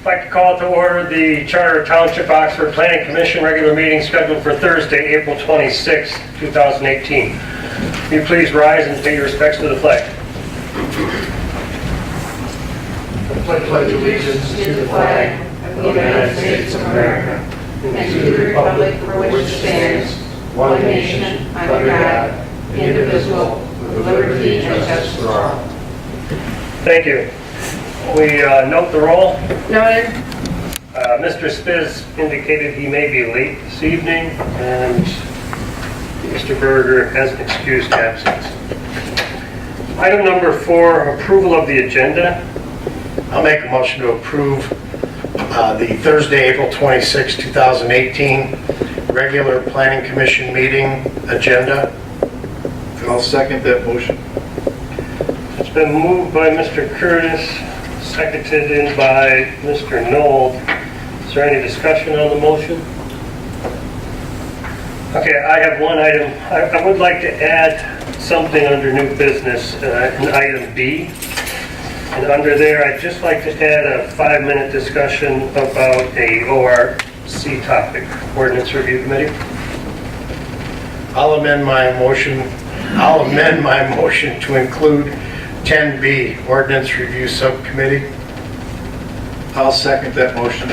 I'd like to call to order the Charter Township Oxford Planning Commission regular meeting scheduled for Thursday, April 26, 2018. Will you please rise and pay your respects to the flag? I pledge allegiance to the flag of the United States of America and to the republic for which it stands, one nation, under God, indivisible, with liberty and justice for all. Thank you. We note the roll. Noted. Mr. Spiz indicated he may be late this evening, and Mr. Berger has an excused absence. Item number 4, approval of the agenda. I'll make a motion to approve the Thursday, April 26, 2018 regular Planning Commission meeting agenda. I'll second that motion. It's been moved by Mr. Curtis, seconded in by Mr. Knoll. Is there any discussion on the motion? Okay, I have one item. I would like to add something under new business, in item B. And under there, I'd just like to add a 5-minute discussion about a ORC topic, Ordinance Review Committee. I'll amend my motion to include 10B, Ordinance Review Subcommittee. I'll second that motion.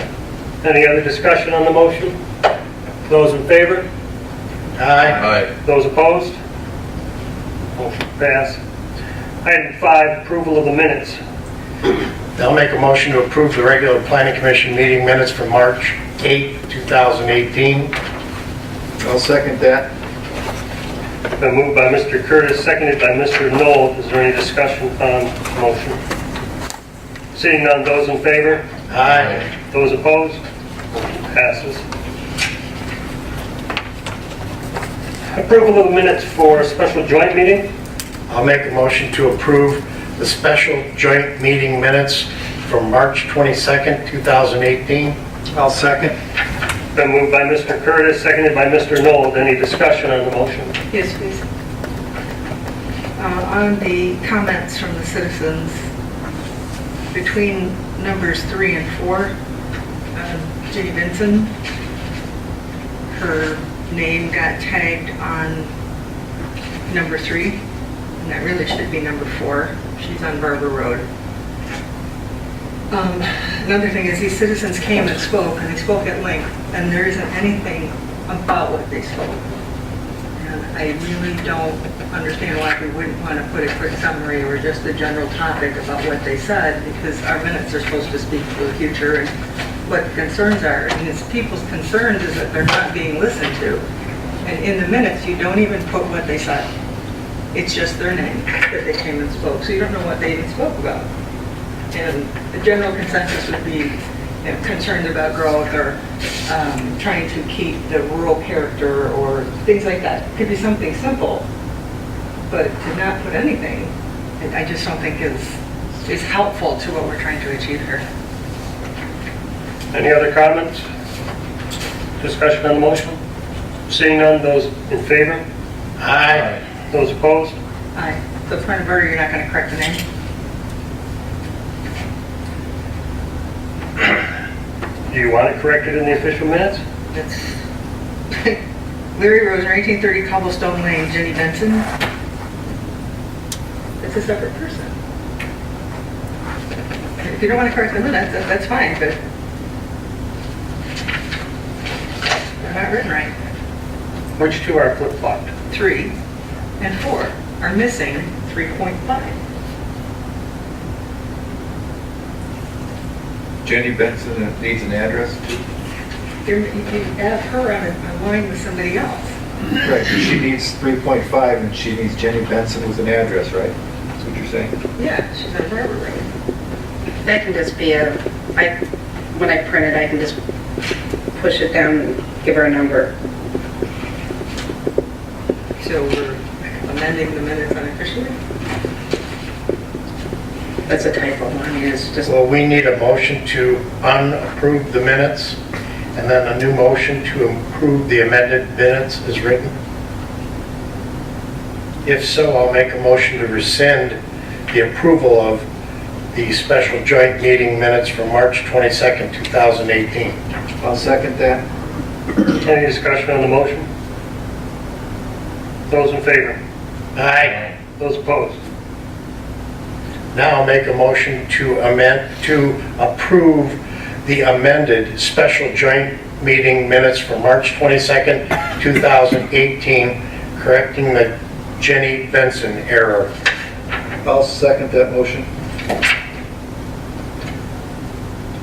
Any other discussion on the motion? Those in favor? Aye. Those opposed? Motion passed. Item 5, approval of the minutes. I'll make a motion to approve the regular Planning Commission meeting minutes for March 8, 2018. I'll second that. Been moved by Mr. Curtis, seconded by Mr. Knoll. Is there any discussion on the motion? Seeing none, those in favor? Aye. Those opposed? Motion passes. Approval of the minutes for special joint meeting. I'll make a motion to approve the special joint meeting minutes from March 22nd, 2018. I'll second. Been moved by Mr. Curtis, seconded by Mr. Knoll. Any discussion on the motion? Yes, please. On the comments from the citizens, between numbers 3 and 4, Jenny Benson, her name got tagged on number 3, and that really should be number 4. She's on Barber Road. Another thing is these citizens came and spoke, and they spoke at length, and there isn't anything about what they spoke. And I really don't understand why we wouldn't want to put a quick summary or just a general topic about what they said, because our minutes are supposed to speak for the future and what the concerns are. And it's people's concerns is that they're not being listened to. And in the minutes, you don't even put what they said. It's just their name that they came and spoke, so you don't know what they even spoke about. And the general consensus would be concerned about growth or trying to keep the rural character or things like that. It could be something simple, but to not put anything, I just don't think is helpful to what we're trying to achieve here. Any other comments? Discussion on the motion? Seeing none, those in favor? Aye. Those opposed? Aye. So point of order, you're not going to correct the name? Do you want it corrected in the official minutes? It's Larry Rosener, 1830 Cobblestone Lane, Jenny Benson. It's a separate person. If you don't want to correct the minutes, that's fine, but they're not written right. Which two are flip-flopped? 3 and 4 are missing 3.5. Jenny Benson needs an address. You have her on a line with somebody else. Right, she needs 3.5 and she needs Jenny Benson with an address, right? That's what you're saying? Yeah, she's on Barber Road. That can just be when I print it, I can just push it down and give her a number. So we're amending the minutes unofficially? That's a typo on here. It's just, Well, we need a motion to unapprove the minutes, and then a new motion to approve the amended minutes is written. If so, I'll make a motion to rescind the approval of the special joint meeting minutes for March 22nd, 2018. I'll second that. Any discussion on the motion? Those in favor? Aye. Those opposed? Now I'll make a motion to approve the amended special joint meeting minutes for March 22nd, 2018, correcting the Jenny Benson error. I'll second that motion.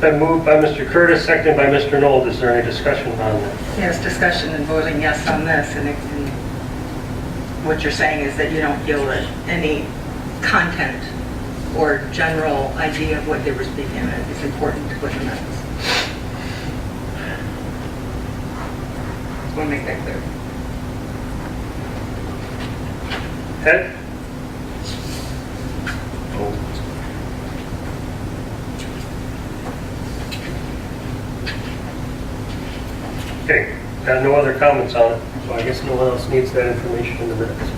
Been moved by Mr. Curtis, seconded by Mr. Knoll. Is there any discussion on that? Yes, discussion and voting yes on this, and what you're saying is that you don't feel that any content or general idea of what they were speaking of is important to put in minutes. I want to make that clear. Ed? Okay, got no other comments on it, so I guess no one else needs that information in the minutes.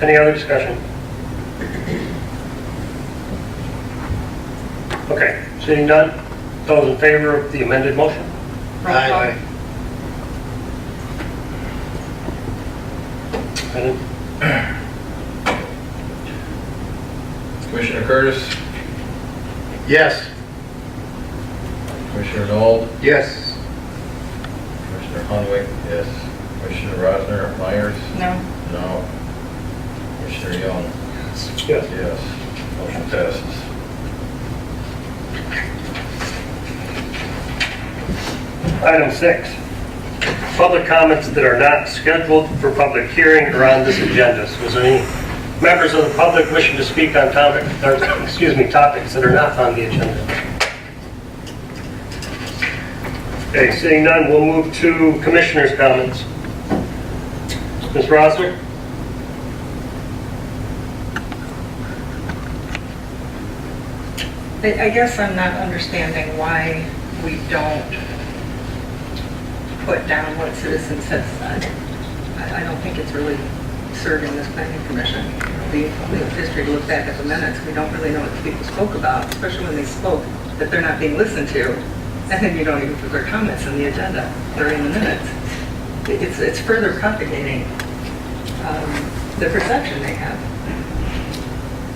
Any other discussion? Okay, seeing none, those in favor of the amended motion? Roll call. Aye. Ed? Commissioner Curtis, Yes. Commissioner Knoll, Yes. Commissioner Hunwick, yes. Commissioner Rosner Myers, No? no. Commissioner Young, Yes. yes. Motion passes. Item 6, public comments that are not scheduled for public hearing are on this agenda. So is there any members of the public wishing to speak on topics that are not on the agenda? Okay, seeing none, we'll move to commissioners' comments. Ms. Rosner? I guess I'm not understanding why we don't put down what citizens have said. I don't think it's really serving this planning commission. We have history to look back at the minutes. We don't really know what the people spoke about, especially when they spoke that they're not being listened to. And then you don't even put their comments in the agenda. They're in the minutes. It's further propagating the perception they have.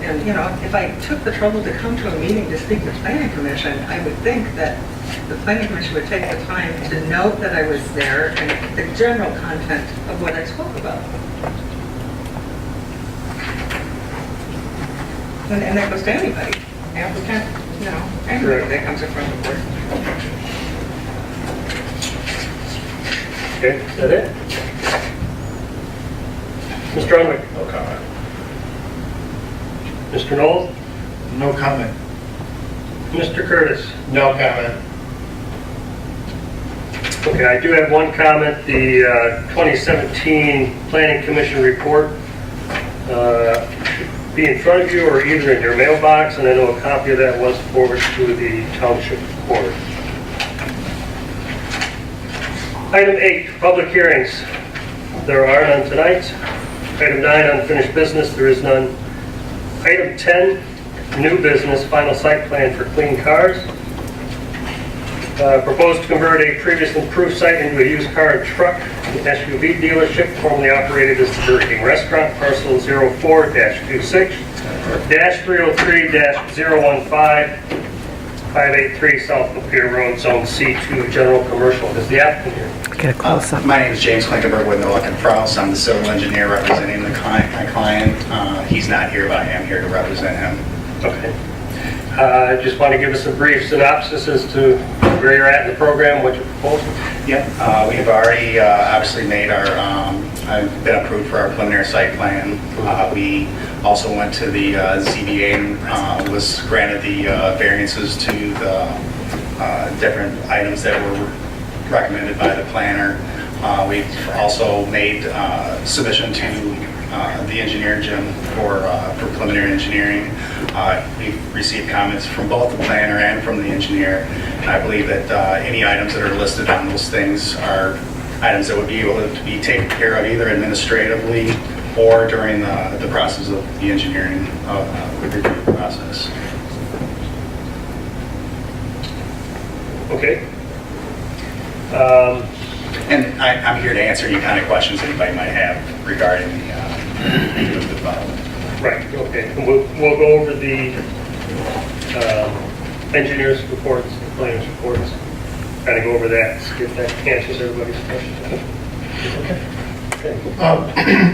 And, you know, if I took the trouble to come to a meeting to speak to the planning commission, I would think that the planning commission would take the time to note that I was there and the general content of what I spoke about. And that goes to anybody, applicant, you know, anybody that comes in front of the board. Okay, is that it? Mr. Hunwick? No comment. Mr. Knoll? No comment. Mr. Curtis? No comment. Okay, I do have one comment. The 2017 Planning Commission report should be in front of you or either in your mailbox, and I know a copy of that was forwarded to the township court. Item 8, public hearings. There are none tonight. Item 9, unfinished business. There is none. Item 10, new business, final site plan for Clean Cars. Proposed to convert a previously approved site into a used car and truck SUV dealership formerly operated as the Burger King Restaurant, parcel 04-26-303-015-583 South Lapeer Road, Zone C2, General Commercial. Is the applicant here? Get a close-up. My name is James Klinkenberg with Milliken and Frost. I'm the civil engineer representing my client. He's not here, but I am here to represent him. Okay. I just want to give us a brief synopsis as to where you're at in the program, what you're proposing. Yep, we have already obviously made our, I've been approved for our preliminary site plan. We also went to the ZBA and was granted the variances to the different items that were recommended by the planner. We've also made submission to the engineer, Jim, for preliminary engineering. We've received comments from both the planner and from the engineer. And I believe that any items that are listed on those things are items that would be able to be taken care of either administratively or during the process of the engineering review process. Okay. And I'm here to answer any kind of questions anybody might have regarding the development. Right, okay. And we'll go over the engineers' reports, the planners' reports, kind of go over that, see if that answers everybody's questions.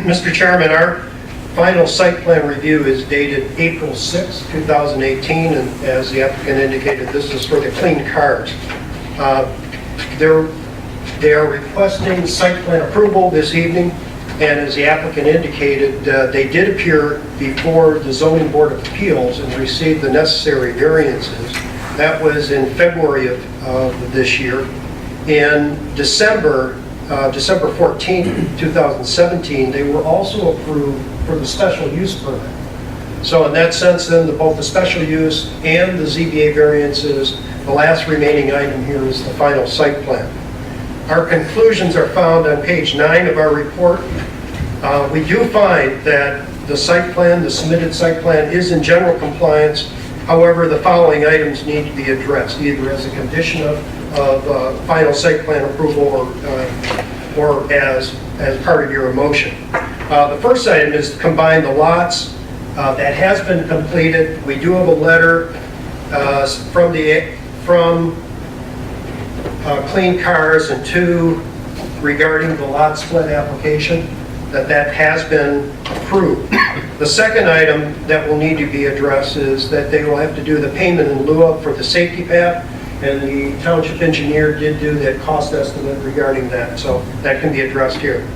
Mr. Chairman, our final site plan review is dated April 6, 2018, and as the applicant indicated, this is for the clean cars. They are requesting site plan approval this evening, and as the applicant indicated, they did appear before the Zoning Board of Appeals and received the necessary variances. That was in February of this year. In December 14, 2017, they were also approved for the special use permit. So in that sense, then, both the special use and the ZBA variances, the last remaining item here is the final site plan. Our conclusions are found on page 9 of our report. We do find that the site plan, the submitted site plan, is in general compliance. However, the following items need to be addressed, either as a condition of final site plan approval or as part of your motion. The first item is to combine the lots. That has been completed. We do have a letter from Clean Cars and 2 regarding the lot split application, that has been approved. The second item that will need to be addressed is that they will have to do the payment in lieu of for the safety path, and the township engineer did do that cost estimate regarding that, so that can be addressed here.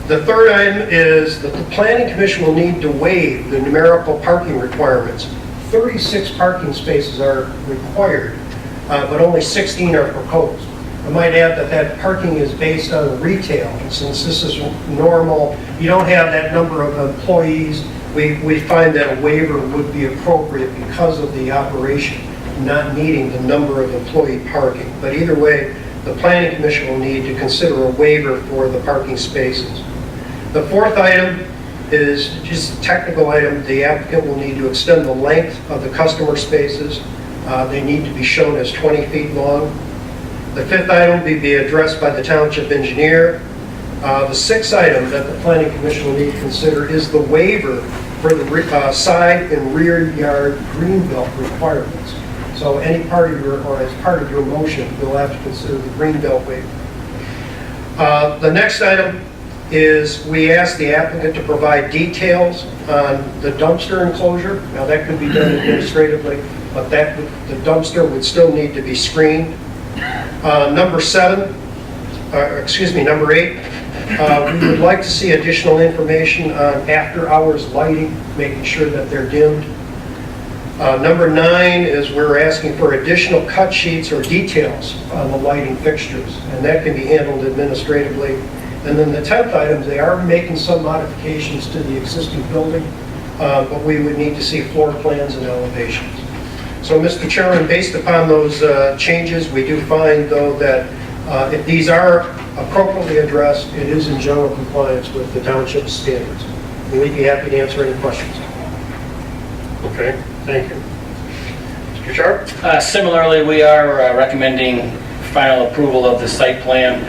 The third item is that the planning commission will need to waive the numerical parking requirements. 36 parking spaces are required, but only 16 are proposed. I might add that parking is based on retail, and since this is normal, you don't have that number of employees, we find that a waiver would be appropriate because of the operation, not needing the number of employee parking. But either way, the planning commission will need to consider a waiver for the parking spaces. The fourth item is just a technical item. The applicant will need to extend the length of the customer spaces. They need to be shown as 20 feet long. The fifth item will be addressed by the township engineer. The sixth item that the planning commission will need to consider is the waiver for the side and rear yard greenbelt requirements. So any part of your, or as part of your motion, you'll have to consider the greenbelt waiver. The next item is we ask the applicant to provide details on the dumpster enclosure. Now that could be done administratively, but the dumpster would still need to be screened. Number 8, we would like to see additional information on after-hours lighting, making sure that they're dimmed. Number 9 is we're asking for additional cut sheets or details on the lighting fixtures, and that can be handled administratively. And then the 10th item, they are making some modifications to the existing building, but we would need to see floor plans and elevations. So, Mr. Chairman, based upon those changes, we do find, though, that if these are appropriately addressed, it is in general compliance with the township standards. And we'd be happy to answer any questions. Okay, thank you. Mr. Sharp? Similarly, we are recommending final approval of the site plan.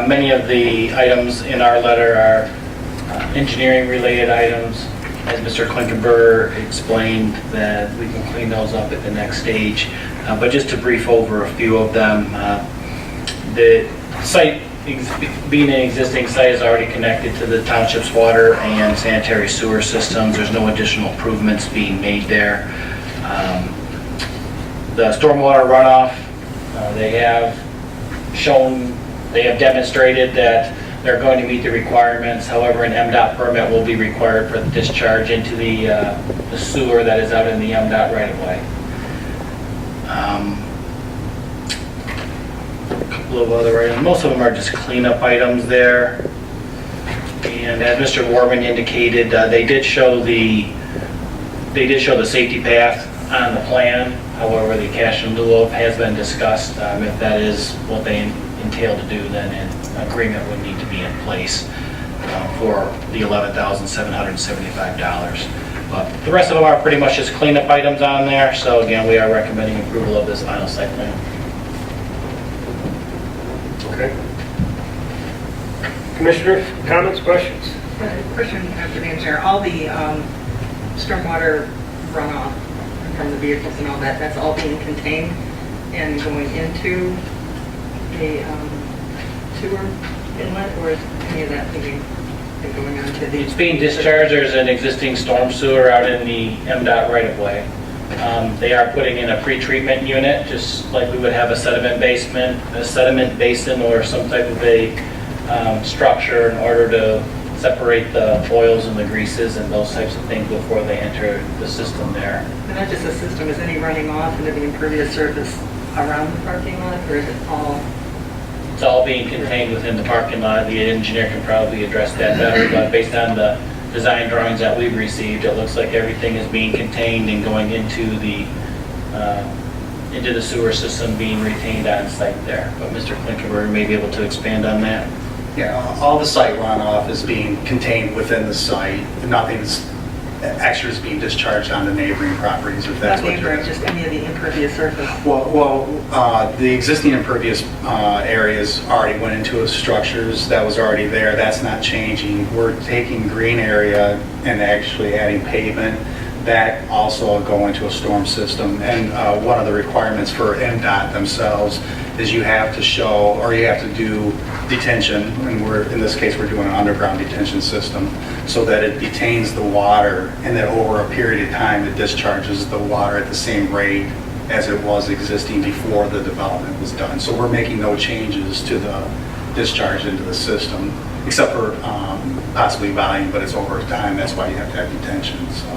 Many of the items in our letter are engineering-related items. As Mr. Klinkenberger explained, that we can clean those up at the next stage. But just to brief over a few of them, the site, being an existing site, is already connected to the township's water and sanitary sewer systems. There's no additional improvements being made there. The stormwater runoff, they have demonstrated that they're going to meet the requirements. However, an MDOT permit will be required for the discharge into the sewer that is out in the MDOT right of way. A couple of other items, most of them are just cleanup items there. And as Mr. Warman indicated, they did show the safety path on the plan. However, the cash in lieu of has been discussed. If that is what they entail to do, then an agreement would need to be in place. for the $11,775. But the rest of them are pretty much just cleanup items on there, so again, we are recommending approval of this final site plan. Okay. Commissioner, comments, questions? Question for the engineer, all the stormwater runoff from the vehicles and all that, that's all being contained and going into a sewer inlet, or is any of that being going on to the? It's being discharged. There's an existing storm sewer out in the MDOT right-of-way. They are putting in a pre-treatment unit, just like we would have a sediment basin or some type of a structure in order to separate the oils and the greases and those types of things before they enter the system there. And not just the system, is any running off into the impervious surface around the parking lot, or is it all? It's all being contained within the parking lot. The engineer can probably address that better, but based on the design drawings that we've received, it looks like everything is being contained and going into the sewer system, being retained on site there. But Mr. Klinkenberg may be able to expand on that. Yeah, all the site runoff is being contained within the site. Nothing's extra is being discharged onto neighboring properties, if that's Not what you're... neighboring, just any of the impervious surface. Well, the existing impervious areas already went into structures that was already there. That's not changing. We're taking green area and actually adding pavement. That also will go into a storm system. And one of the requirements for MDOT themselves is you have to show, or you have to do detention, and in this case, we're doing an underground detention system, so that it detains the water, and that over a period of time, it discharges the water at the same rate as it was existing before the development was done. So we're making no changes to the discharge into the system, except for possibly volume, but it's over time. That's why you have to have detention. So.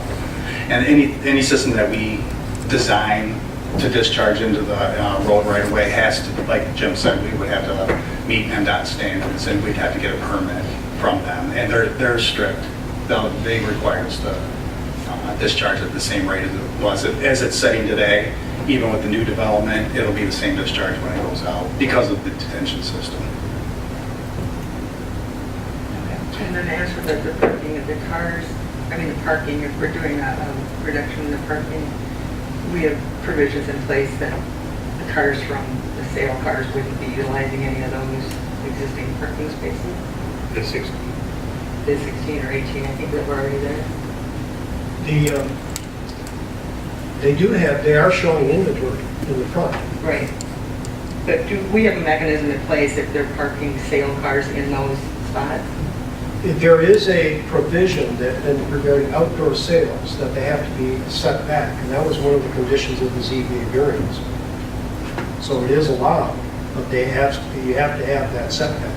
And any system that we design to discharge into the road right away has to, like Jim said, we would have to meet MDOT standards, and we'd have to get a permit from them. And they're strict. They require us to discharge at the same rate as it was. As it's setting today, even with the new development, it'll be the same discharge when it goes out because of the detention system. And then as for the parking of the cars, the parking, if we're doing a reduction in the parking, we have provisions in place that the cars from the sale cars wouldn't be utilizing any of those existing parking spaces. The 16. The 16 or 18, I think that were already there. They are showing inventory in the front. Right. But do we have a mechanism in place if they're parking sale cars in those spots? There is a provision that, regarding outdoor sales, that they have to be set back, and that was one of the conditions of the ZBA variance. So it is allowed, but you have to have that setback.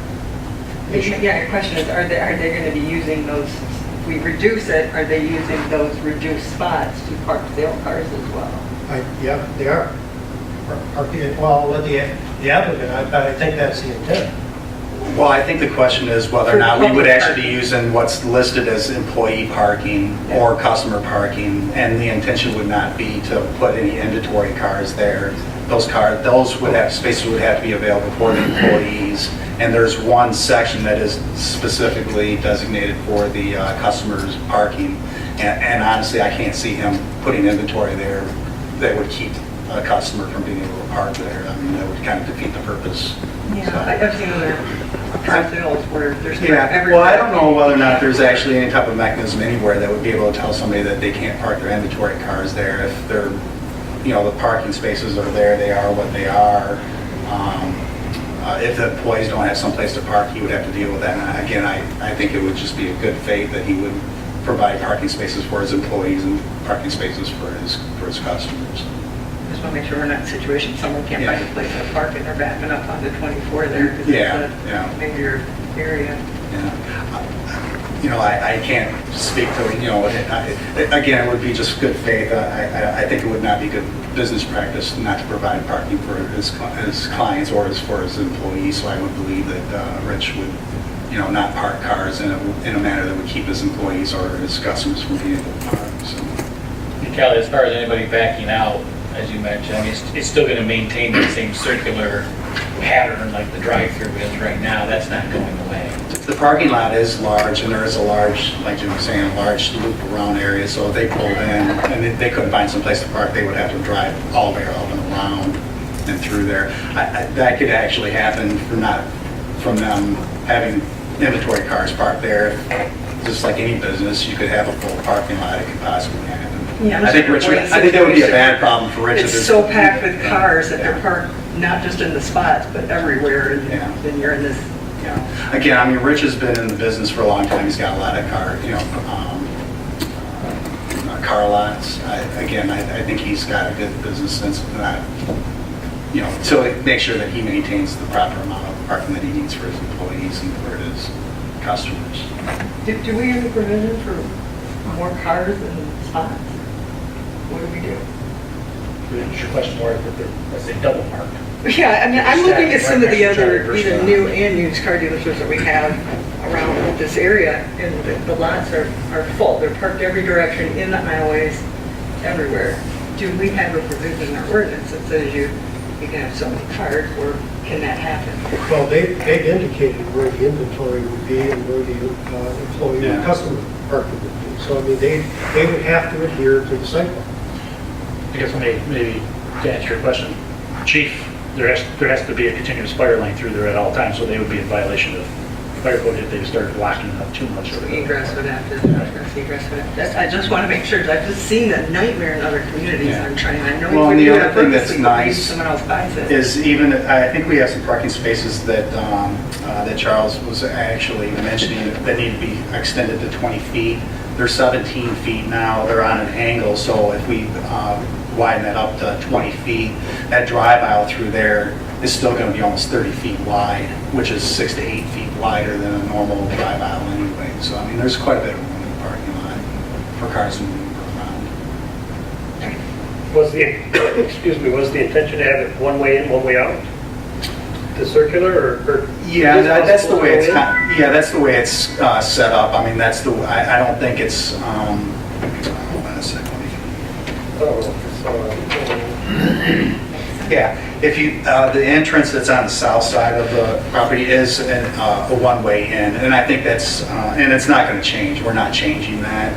Yeah, your question is, are they going to be using those, if we reduce it, are they using those reduced spots to park sale cars as well? Yeah, they are. Well, the applicant, I think that's the intent. Well, I think the question is whether or not we would actually be using what's listed as employee parking or customer parking, and the intention would not be to put any inventory cars there. Spaces would have to be available for the employees, and there's one section that is specifically designated for the customers parking. And honestly, I can't see him putting inventory there that would keep a customer from being able to park there. That would kind of defeat the purpose. Yeah, So. I've seen other car sales where there's Yeah, well, I don't know whether or not there's actually any type of mechanism anywhere that would be able to tell somebody that they can't park their inventory cars there. If they're, the parking spaces are there, they are what they are. If the employees don't have someplace to park, he would have to deal with that. And again, I think it would just be a good faith that he would provide parking spaces for his employees and parking spaces for his customers. Just want to make sure we're not in a situation someone can't Yeah. find a place to park and they're backing up onto 24 there because Yeah, it's yeah. a major area. I can't speak to, again, it would be just good faith. I think it would not be good business practice not to provide parking for his clients or for his employees, so I would believe that Rich would, not park cars in a manner that would keep his employees or his customers from being able to park, so. And Kelly, as far as anybody backing out, as you mentioned, it's still going to maintain the same circular pattern like the drive-through is right now, that's not going away. The parking lot is large, and there is a large, like Jim was saying, a large loop around area, so if they pulled in and they couldn't find some place to park, they would have to drive all the way up and around and through there. That could actually happen from them having inventory cars parked there. Just like any business, you could have a full parking lot, it could possibly happen. Yeah, I'm I think just Rich, I think that would be a bad problem for Rich. It's so packed with cars that they're Yeah. parked, not just in the spots, but everywhere, and Yeah. then you're in this, you know. Again, I mean, Rich has been in the business for a long time. He's got a lot of car lots. Again, I think he's got a good business sense of that, to make sure that he maintains the proper amount of parking that he needs for his employees and for his customers. Do we have a provision for more cars than spots? What do we do? Is your question more that they're, let's say, double parked? Yeah, I mean, I'm looking at some of the other, Versus- either new and used car dealerships that we have around this area, and the lots are full. They're parked every direction, in the aisleways, everywhere. Do we have a provision in our ordinance that says you can have so many cars, or can that happen? Well, they've indicated where the inventory would be and where the employee Yeah. and customer parking would be. So, I mean, they would have to adhere to the site plan. I guess maybe to answer your question, chief, there has to be a continuous fire lane through there at all times, so they would be in violation of fire code if they started blocking up too much. So egress would have to, egress would have to. I just want to make sure, 'cause I've just seen that nightmare in other communities. Yeah. I'm trying, I know Well, we and the do other it thing that's purposely, but maybe nice someone else buys it. Is even, I think we have some parking spaces that Charles was actually mentioning that need to be extended to 20 feet. They're 17 feet now, they're on an angle, so if we widen that up to 20 feet, that drive aisle through there is still going to be almost 30 feet wide, which is 6 to 8 feet wider than a normal drive aisle anyway. So, I mean, there's quite a bit of room in the parking lot for cars to move around. Was the intention to have it one way in, one way out? The circular, or? Yeah, that's the way it's, Is it possible to go in? that's the way it's set up. I mean, that's I don't think it's, hold on a second. Oh, Yeah, if you, the entrance that's on the south side of the property is a one-way in, and I think that's, and it's not going to change. We're not changing that.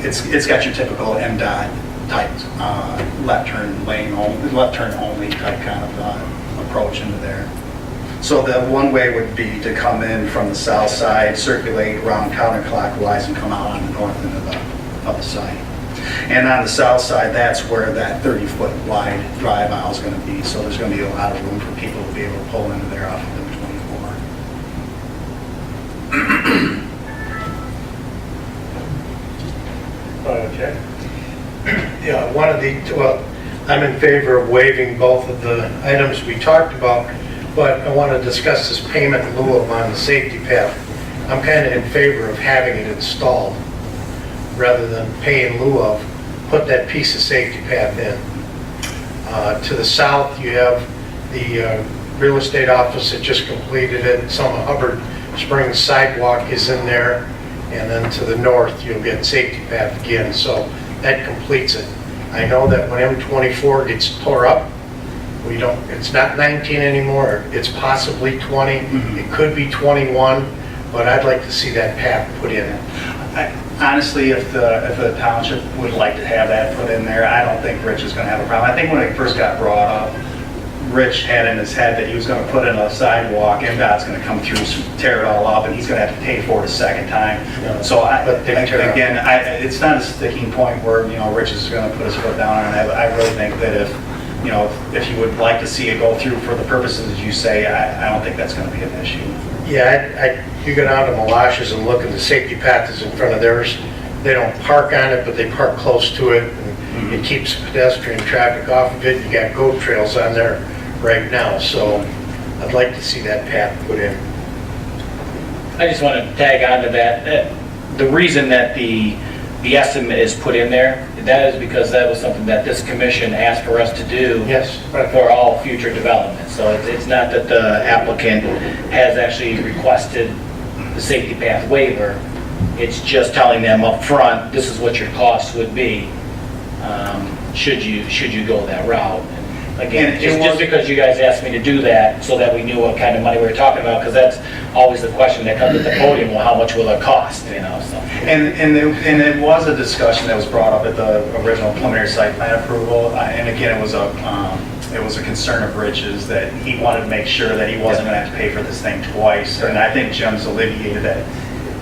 It's got your typical MDOT type left turn only type kind of approach into there. So the one way would be to come in from the south side, circulate around counterclockwise, and come out on the north end of the site. And on the south side, that's where that 30-foot wide drive aisle is going to be. So there's going to be a lot of room for people to be able to pull into there off of M24. Jack? Yeah, I'm in favor of waiving both of the items we talked about, but I want to discuss this payment in lieu of on the safety path. I'm kind of in favor of having it installed rather than pay in lieu of, put that piece of safety path in. To the south, you have the real estate office that just completed it. Some Hubbard Springs sidewalk is in there. And then to the north, you'll get safety path again. So that completes it. I know that when M24 gets tore up, it's not 19 anymore. It's possibly 20. It could be 21, but I'd like to see that path put in. Honestly, if the township would like to have that put in there, I don't think Rich is going to have a problem. I think when it first got brought up, Rich had in his head that he was going to put in a sidewalk, MDOT's going to come through, tear it all up, and he's going to have to pay for it a second time. No, So but they tear it up. again, it's not a sticking point where, Rich is going to put his foot down on it. I really think that if you would like to see it go through for the purposes you say, I don't think that's going to be an issue. Yeah, you go down to Malashes and look, and the safety path is in front of theirs. They don't park on it, but they park close to it. And it keeps pedestrian traffic off of it. You got goat trails on there right now, so I'd like to see that path put in. I just want to tag on to that. The reason that the estimate is put in there, that is because that was something that this commission asked for us to do Yes. for all future development. So it's not that the applicant has actually requested the safety path waiver. It's just telling them up front, this is what your costs would be should you go that route. Again, And it just was- because you guys asked me to do that, so that we knew what kind of money we were talking about, because that's always the question that comes at the podium, well, how much will it cost, you know, so. And it was a discussion that was brought up at the original preliminary site plan approval, and again, it was a concern of Rich's that he wanted to make sure that he wasn't gonna have to pay for this thing twice, and I think Jim's alleviated that.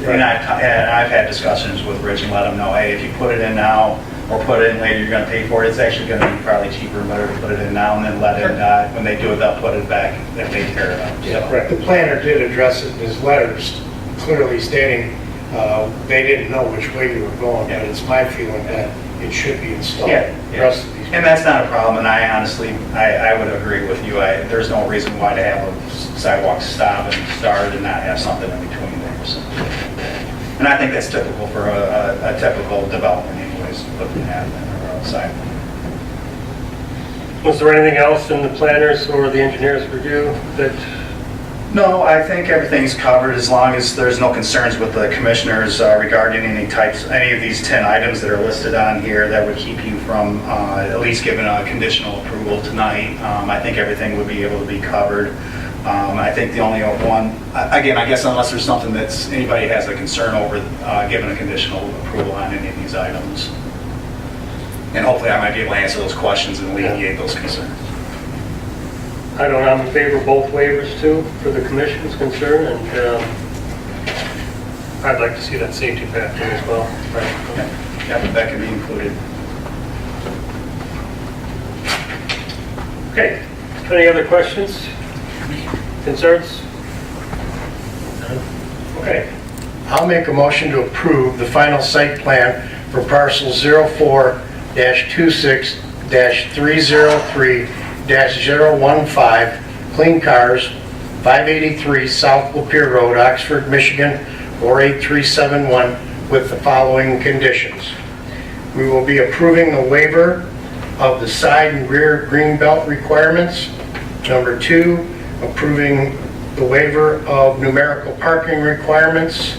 And I've had discussions with Rich and let him know, hey, if you put it in now, or put it in later, you're gonna pay for it, it's actually gonna be probably cheaper and better to put it in now and then let it, when they do it, they'll put it back if they tear it up. So. Correct. The planner did address it in his letters, clearly stating they didn't know which way you were going, but it's my feeling that it should be installed. Yeah, The rest of these. And that's not a problem, and I honestly, I would agree with you. There's no reason why to have a sidewalk stop and start and not have something in between there, so. And I think that's typical for a typical development anyways, looking at it or sidewalk. Was there anything else in the planners or the engineers review that, No, I think everything's covered as long as there's no concerns with the commissioners regarding any of these 10 items that are listed on here that would keep you from at least giving a conditional approval tonight. I think everything would be able to be covered. I think the only one, again, I guess unless there's something that's, anybody has a concern over giving a conditional approval on any of these items. And hopefully I might be able to answer those questions and alleviate those concerns. I don't know, I'm in favor of both waivers too, for the commission's concern, and I'd like to see that safety factor as well. Yeah, but that can be included. Okay, any other questions? Concerns? Okay, I'll make a motion to approve the final site plan for parcel 04-26-303-015, Clean Cars, 583 South Lapeer Road, Oxford, Michigan, 48371, with the following conditions. We will be approving the waiver of the side and rear green belt requirements. Number 2, approving the waiver of numerical parking requirements.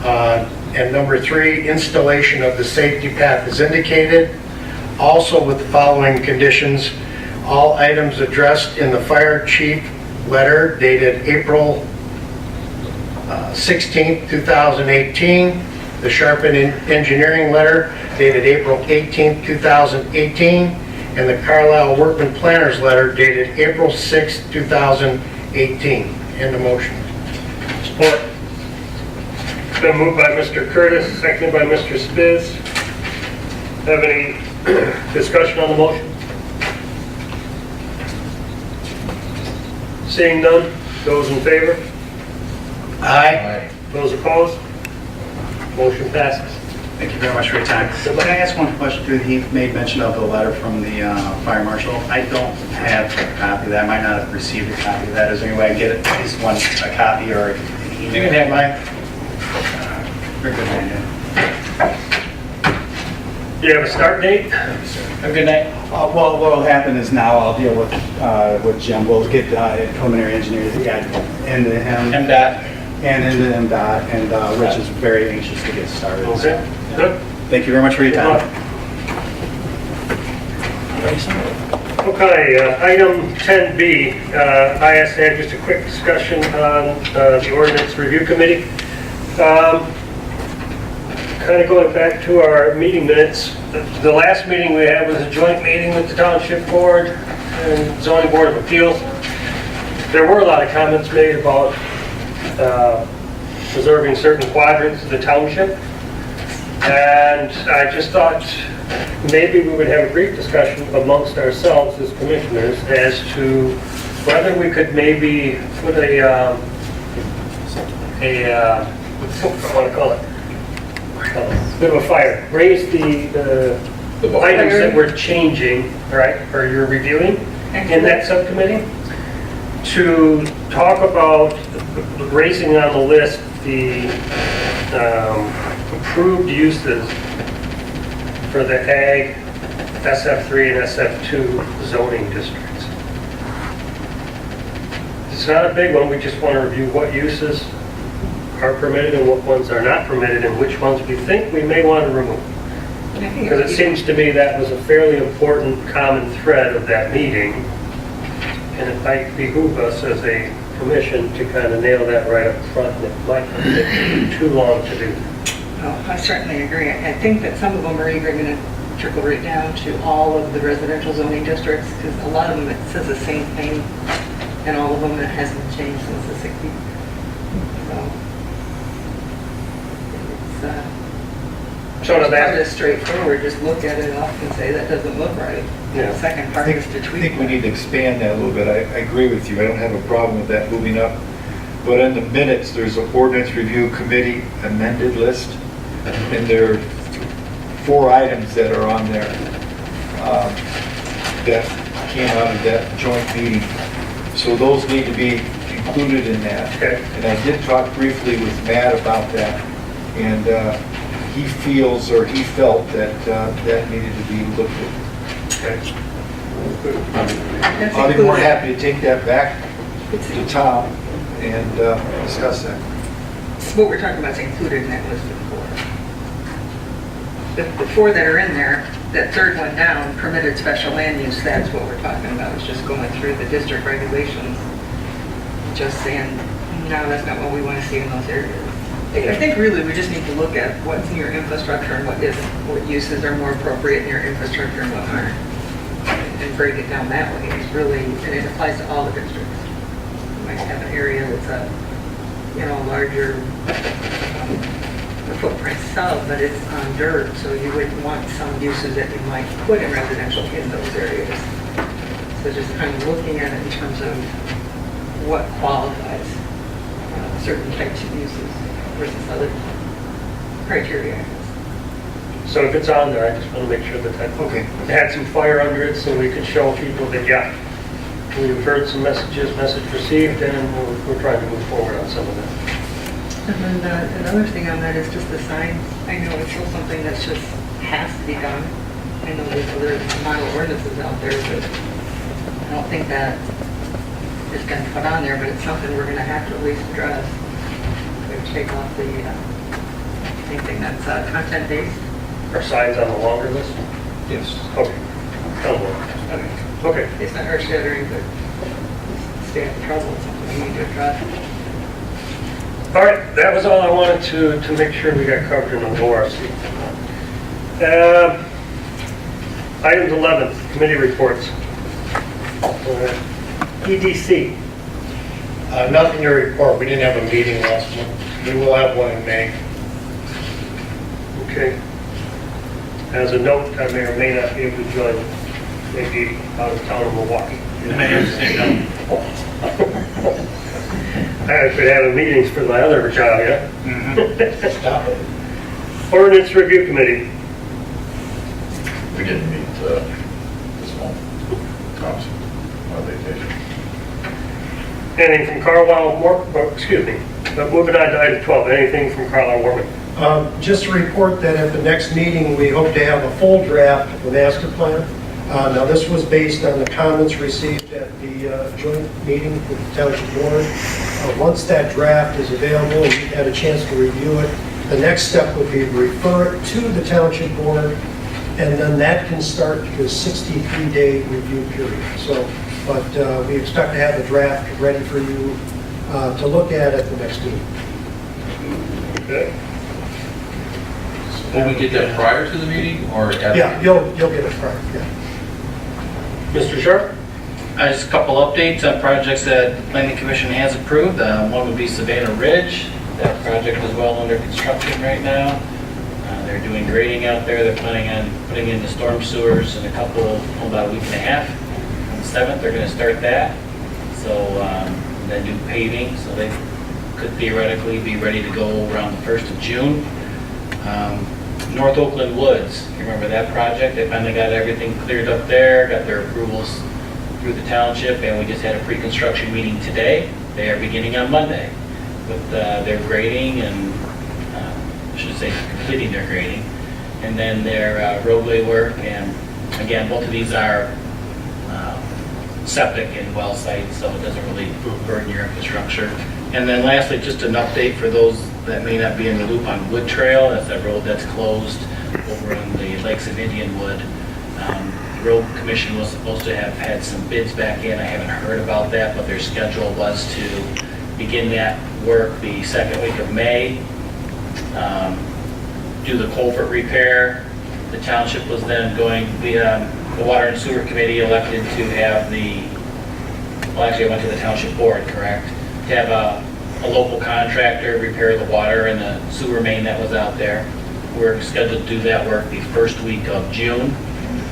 And number 3, installation of the safety path as indicated. Also with the following conditions, all items addressed in the fire chief letter dated April 16, 2018, the Sharpen Engineering letter dated April 18, 2018, and the Carlisle Workman Planners letter dated April 6, 2018. And the motion. support. It's been moved by Mr. Curtis, seconded by Mr. Spiz. Have any discussion on the motion? Seeing none, those in favor? Aye. Those opposed? Motion passes. Thank you very much for your time. Can I ask one question too? He made mention of the letter from the fire marshal. I don't have a copy of that. I might not have received a copy of that. Is there any way I can get at least one, a copy or an email? You can have mine. Very good, man. Do you have a start date? Have a good night. Well, what will happen is now I'll deal with Jim. We'll get preliminary engineers into him MDOT. and into MDOT, and Rich is very anxious to get started. so, Okay, good. Thank you very much for your time. Okay, item 10B, I asked to have just a quick discussion on the ordinance review committee. Kind of going back to our meeting minutes, the last meeting we had was a joint meeting with the Township Board and Zoning Board of Appeals. There were a lot of comments made about preserving certain quadrants of the township. And I just thought maybe we would have a brief discussion amongst ourselves as commissioners as to whether we could maybe put what do I want to call it? Bit of a fire, raise the items that we're changing, right, or you're reviewing in that subcommittee, to talk about raising on the list the approved uses for the Ag, SF3 and SF2 zoning districts. It's not a big one, we just want to review what uses are permitted and what ones are not permitted and which ones we think we may want to remove. Because it seems to me that was a fairly important common thread of that meeting. And it might behoove us as a commission to kind of nail that right up front, and it might take too long to do. Oh, I certainly agree. I think that some of them are even going to trickle right down to all of the residential zoning districts, because a lot of them, it says the same thing, and all of them, it hasn't changed since the 60s. So, So it's to that- part of straightforward, just look at it off and say, that doesn't look right. Yeah. The second I part think, is to I tweak. think we need to expand that a little bit. I agree with you. I don't have a problem with that moving up. But in the minutes, there's an ordinance review committee amended list, and there are 4 items that are on there that came out of that joint meeting. So those need to be included in that. Okay. And I did talk briefly with Matt about that, and he feels, or he felt that that needed to be looked at. That's I'll be more included. happy to take that back to Tom and discuss that. What we're talking about is included in that list of 4. The 4 that are in there, that third one down, permitted special land use, that's what we're talking about. It's just going through the district regulations, just saying, no, that's not what we want to see in those areas. I think really we just need to look at what's in your infrastructure and what isn't, what uses are more appropriate in your infrastructure and what aren't, and break it down that way. It's really, and it applies to all the districts. You might have an area that's a, larger footprint sub, but it's on dirt, so you wouldn't want some uses that you might put in residential in those areas. So just kind of looking at it in terms of what qualifies certain types of uses versus other criteria. So if it's on there, I just want to make sure that Okay. it had some fire under it, so we could show people that, yeah, we've heard some message received, and we're trying to move forward on some of that. And then another thing on that is just the signs. I know it's still something that's just has to be done. I know there's other model ordinances out there, but I don't think that is going to put on there, but it's something we're going to have to at least address. We take off the, anything that's content-based. Are signs on the longer list? Yes. Okay. Okay. It's not earth-shattering, but stay out of trouble. It's something we need to address. All right, that was all I wanted to make sure we got covered in the ORC. Items 11, committee reports. EDC. Nothing to report. We didn't have a meeting last month. We will have one in May. Okay. As a note, I may or may not be able to join, maybe out of town in Milwaukee. I could have meetings for my other job, yeah? Stop it. Ordinance Review Committee. We didn't meet this month. Tom's on vacation. Anything from Carlisle, moving on to item 12, anything from Carlisle Warman? Just to report that at the next meeting, we hope to have a full draft of the master plan. Now, this was based on the comments received at the joint meeting with the township board. Once that draft is available and you've had a chance to review it, the next step would be to refer it to the township board, and then that can start the 63-day review period. So, but we expect to have the draft ready for you to look at the next meeting. Okay. Will we get that prior to the meeting or after? Yeah, you'll get it prior, yeah. Mr. Sharp? Just a couple updates on projects that the Planning Commission has approved. One would be Savannah Ridge. That project is well under construction right now. They're doing grading out there. They're planning on putting in the storm sewers in about a week and a half. On the 7th, they're going to start that. So then do paving, so they could theoretically be ready to go around the 1st of June. North Oakland Woods, you remember that project? They finally got everything cleared up there, got their approvals through the township, and we just had a pre-construction meeting today. They are beginning on Monday with their grading and, I should say, completing their grading, and then their roadway work. And again, both of these are septic and well sites, so it doesn't really burden your infrastructure. And then lastly, just an update for those that may not be in the loop on Wood Trail. That's that road that's closed over on the lakes of Indianwood. The Road Commission was supposed to have had some bids back in. I haven't heard about that, but their schedule was to begin that work the second week of May. Do the culvert repair. The township was then going, the Water and Sewer Committee elected to have well, actually, I went to the township board, correct? To have a local contractor repair the water and the sewer main that was out there. We're scheduled to do that work the first week of June,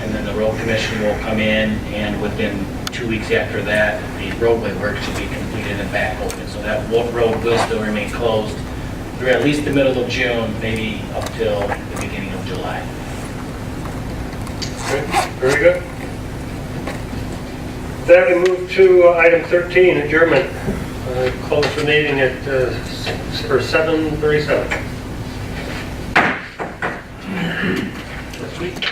and then the road commission will come in, and within 2 weeks after that, the roadway work should be completed and back open. So that road will still remain closed through at least the middle of June, maybe up till the beginning of July. Okay, very good. Then we move to item 13, adjournment. Close the meeting at 7:37. Next week.